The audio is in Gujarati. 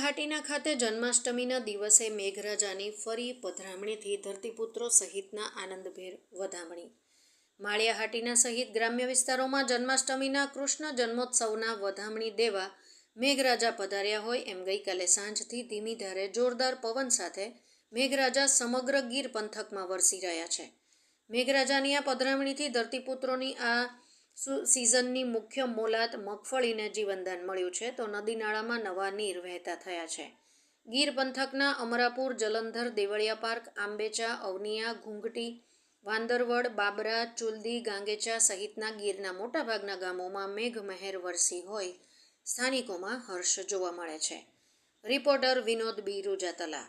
માળિયાહાટીના ખાતે જન્માષ્ટમીના દિવસે મેઘરાજાની ફરી પધરામણીથી ધરતીપુત્રો સહિતના આનંદભેર વધામણી. માળિયાહાટીના સહિત ગ્રામ્ય વિસ્તારોમાં જન્માષ્ટમીના કૃષ્ણ જન્મોત્સવના વધામણી દેવા મેઘરાજા પધાર્યા હોય એમ ગઈકાલે સાંજથી ધીમી ધારે જોરદાર પવન સાથે મેઘરાજા સમગ્ર ગીર પંથકમાં વરસી રહ્યા છે. મેઘરાજાની આ પધરામણીથી ધરતીપુત્રોની આ સિઝનની મુખ્ય મોલાત મગફળીને જીવનદાન મળ્યું છે, તો નદી નાળામાં નવા નીર વહેતા થયા છે. ગીર પંથકના અમરાપુર, જલંધર, દેવળિયા પાર્ક, આંબેચા, અવનિયા, ઘૂંઘટી, વાંદરવડ, બાબરા, ચુલદી, ગાંગેચા સહિતના ગીરના મોટાભાગના ગામોમાં મેઘમહેર વરસી હોય સ્થાનિકોમાં હર્ષ જોવા મળે છે. રિપોર્ટર વિનોદ બી રૂજાતલા.